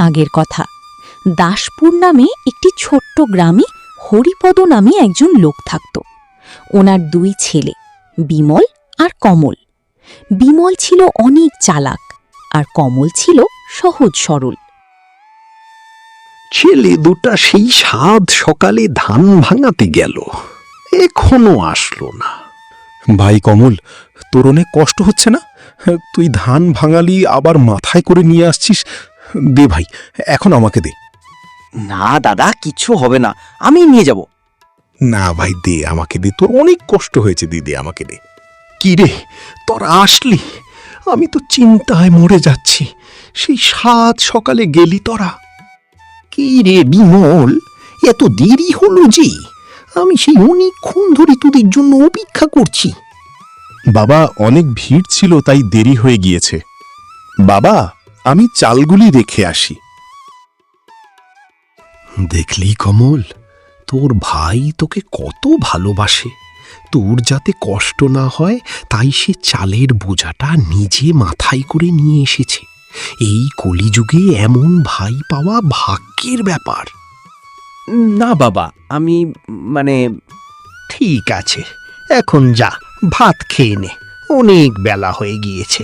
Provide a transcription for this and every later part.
আগের কথা। দাসপুর নামে একটি ছোট্ট গ্রামে হরিপদ নামে একজন লোক থাকত। ওনার দুই ছেলে, বিমল আর কমল। বিমল ছিল অনেক চালাক, আর কমল ছিল সহজ সরল। ছেলে দুটা সেই সাত সকালে ধান ভাঙাতে গেল, এখনো আসলো না। ভাই কমল, তোর অনেক কষ্ট হচ্ছে না? তুই ধান ভাঙালি আবার মাথায় করে নিয়ে আসছিস। দে ভাই, এখন আমাকে দে। না দাদা, কিচ্ছু হবে না, আমি নিয়ে যাব। না ভাই, দে আমাকে দে, তোর অনেক কষ্ট হয়েছে, দিদি আমাকে দে। কি রে, তোরা আসলি? আমি তো চিন্তায় মরে যাচ্ছি। সেই সাত সকালে গেলি তোরা? কি রে বিমল, এত দেরি হলো যে? আমি সেই অনেকক্ষণ ধরে তোদের জন্য অপেক্ষা করছি। বাবা, অনেক ভিড় ছিল তাই দেরি হয়ে গিয়েছে। বাবা, আমি চালগুলি রেখে আসি। দেখলি কমল, তোর ভাই তোকে কত ভালোবাসে। তোর যাতে কষ্ট না হয় তাই সে চালের বোঝাটা নিজে মাথায় করে নিয়ে এসেছে। এই কলিযুগে এমন ভাই পাওয়া ভাগ্যের ব্যাপার। না বাবা, আমি ঠিক আছে, এখন যা, ভাত খেয়ে নে, অনেক বেলা হয়ে গিয়েছে।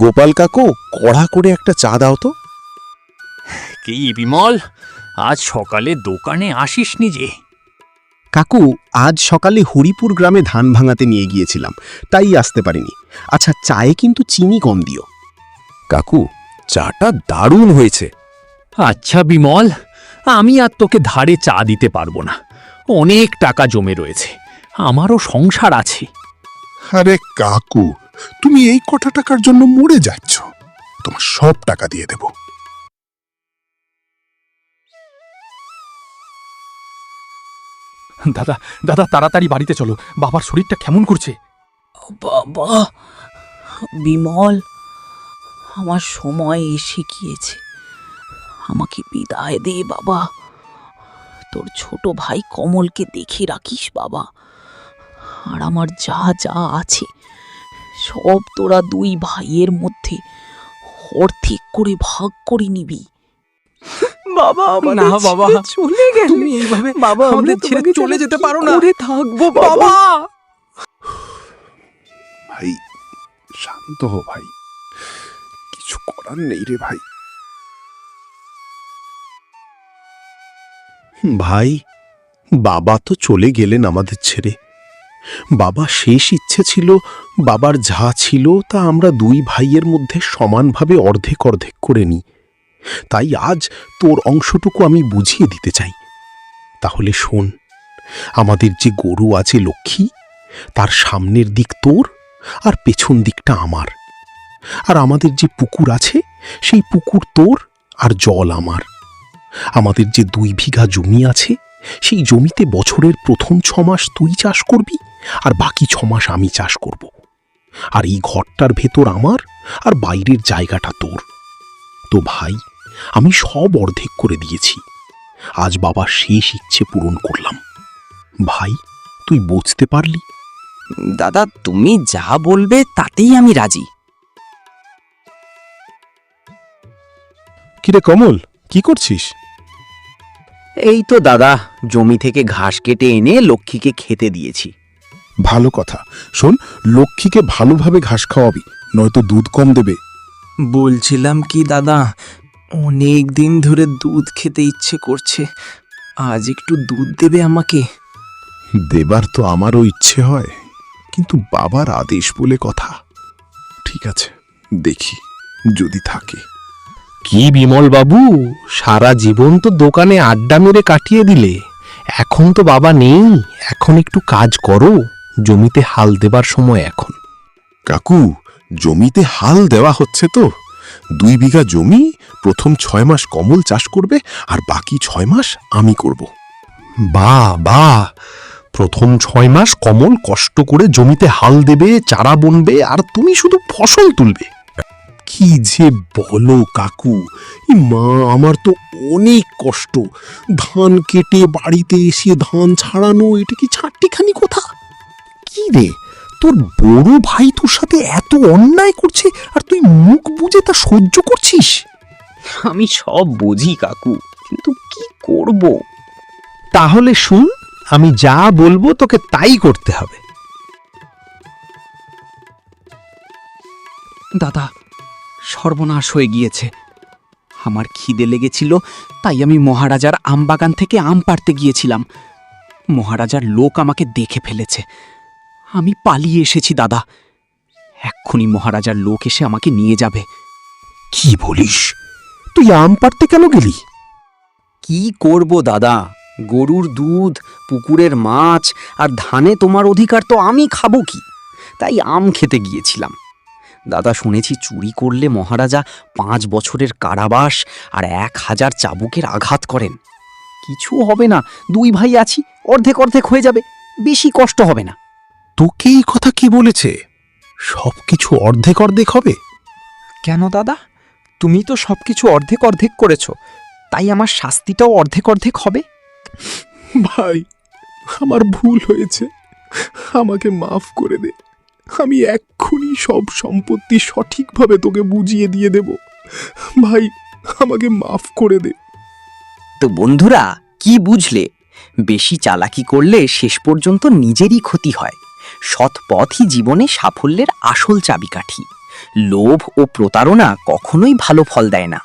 গোপাল কাকু, কড়া করে একটা চা দাও তো। কি বিমল, আজ সকালে দোকানে আসিসনি যে? কাকু, আজ সকালে হরিপুর গ্রামে ধান ভাঙাতে নিয়ে গিয়েছিলাম, তাই আসতে পারিনি। আচ্ছা, চায়ে কিন্তু চিনি কম দিও। কাকু, চাটা দারুণ হয়েছে। আচ্ছা বিমল, আমি আর তোকে ধারে চা দিতে পারবো না। অনেক টাকা জমে রয়েছে, আমারও সংসার আছে। আরে কাকু, তুমি এই কটা টাকার জন্য মরে যাচ্ছ? তোমার সব টাকা দিয়ে দেব। দাদা দাদা, তাড়াতাড়ি বাড়িতে চলো, বাবার শরীরটা কেমন করছে। বাবা, বিমল, আমার সময় এসে গিয়েছে। আমাকে বিদায় দে বাবা। তোর ছোট ভাই কমলকে দেখে রাখিস বাবা। আর আমার যা যা আছে সব তোরা দুই ভাইয়ের মধ্যে অর্ধেক করে ভাগ করে নিবি। বাবা, না বাবা, চলে গেলে তুমি এইভাবে বাবা, আমাদের ছেড়ে চলে যেতে পারো না। থাকবো বাবা, ভাই শান্ত হো ভাই, কিছু করার নেই রে ভাই। ভাই, বাবা তো চলে গেলেন আমাদের ছেড়ে। বাবা শেষ ইচ্ছে ছিল, বাবার যা ছিল তা আমরা দুই ভাইয়ের মধ্যে সমানভাবে অর্ধেক অর্ধেক করে নিই। তাই আজ তোর অংশটুকু আমি বুঝিয়ে দিতে চাই। তাহলে শোন, আমাদের যে গরু আছে লক্ষ্মী, তার সামনের দিক তোর আর পেছন দিকটা আমার। আর আমাদের যে পুকুর আছে, সেই পুকুর তোর আর জল আমার। আমাদের যে 2 বিঘা জমি আছে, সেই জমিতে বছরের প্রথম 6 মাস তুই চাষ করবি, আর বাকি 6 মাস আমি চাষ করব। আর এই ঘরটার ভেতর আমার, আর বাইরের জায়গাটা তোর। তো ভাই, আমি সব অর্ধেক করে দিয়েছি। আজ বাবার শেষ ইচ্ছে পূরণ করলাম। ভাই, তুই বুঝতে পারলি? দাদা, তুমি যা বলবে তাতেই আমি রাজি। কিরে কমল, কি করছিস? এই তো দাদা, জমি থেকে ঘাস কেটে এনে লক্ষ্মীকে খেতে দিয়েছি। ভালো কথা। শোন, লক্ষ্মীকে ভালোভাবে ঘাস খাওয়াবি, নয়তো দুধ কম দেবে। বলছিলাম কি দাদা, অনেক দিন ধরে দুধ খেতে ইচ্ছে করছে, আজ একটু দুধ দেবে আমাকে? দেবার তো আমারও ইচ্ছে হয়, কিন্তু বাবার আদেশ বলে কথা। ঠিক আছে, দেখি যদি থাকে। কি বিমল বাবু, সারা জীবন তো দোকানে আড্ডা মেরে কাটিয়ে দিলে, এখন তো বাবা নেই, এখন একটু কাজ করো। জমিতে হাল দেবার সময় এখন। কাকু, জমিতে হাল দেওয়া হচ্ছে তো। 2 বিঘা জমি প্রথম 6 মাস কমল চাষ করবে, আর বাকি 6 মাস আমি করব। বাহ, প্রথম 6 মাস কমল কষ্ট করে জমিতে হাল দেবে, চারা বুনবে, আর তুমি শুধু ফসল তুলবে। কি কি যে বলো কাকু, মা আমার তো অনেক কষ্ট। ধান কেটে বাড়িতে এসে ধান ছাড়ানো, এটা কি ছাট্টিখানি কথা? কি রে, তোর বড় ভাই তোর সাথে এত অন্যায় করছে আর তুই মুখ বুজে তা সহ্য করছিস? আমি সব বুঝি কাকু, কিন্তু কি করব? তাহলে শুন, আমি যা বলবো তোকে তাই করতে হবে। দাদা, সর্বনাশ হয়ে গিয়েছে। আমার খিদে লেগেছিল, তাই আমি মহারাজার আমবাগান থেকে আম পাড়তে গিয়েছিলাম। মহারাজার লোক আমাকে দেখে ফেলেছে। আমি পালিয়ে এসেছি দাদা। এক্ষুনি মহারাজার লোক এসে আমাকে নিয়ে যাবে। কি বলিস? তুই আম পাড়তে কেন গেলি? কি করব দাদা, গরুর দুধ, পুকুরের মাছ আর ধানে তোমার অধিকার তো আমি খাবো কি? তাই আম খেতে গিয়েছিলাম। দাদা, শুনেছি চুরি করলে মহারাজা 5 বছরের কারাবাস আর 1000 চাবুকের আঘাত করেন। কিছু হবে না, 2 ভাই আছি, অর্ধেক অর্ধেক হয়ে যাবে, বেশি কষ্ট হবে না। তোকে এই কথা কে বলেছে? সবকিছু অর্ধেক অর্ধেক হবে? কেন দাদা? তুমি তো সবকিছু অর্ধেক অর্ধেক করেছো, তাই আমার শাস্তিটাও অর্ধেক অর্ধেক হবে। ভাই, আমার ভুল হয়েছে, আমাকে মাফ করে দে। আমি এক্ষুনি সব সম্পত্তি সঠিকভাবে তোকে বুঝিয়ে দিয়ে দেব। ভাই, আমাকে মাফ করে দে। তো বন্ধুরা, কি বুঝলে? বেশি চালাকি করলে শেষ পর্যন্ত নিজেরই ক্ষতি হয়। সৎ পথই জীবনে সাফল্যের আসল চাবিকাঠি। লোভ ও প্রতারণা কখনোই ভালো ফল দেয় না।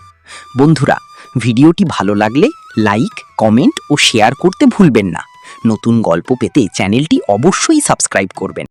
বন্ধুরা, ভিডিওটি ভালো লাগলে লাইক, কমেন্ট ও শেয়ার করতে ভুলবেন না। নতুন গল্প পেতে চ্যানেলটি অবশ্যই সাবস্ক্রাইব করবেন।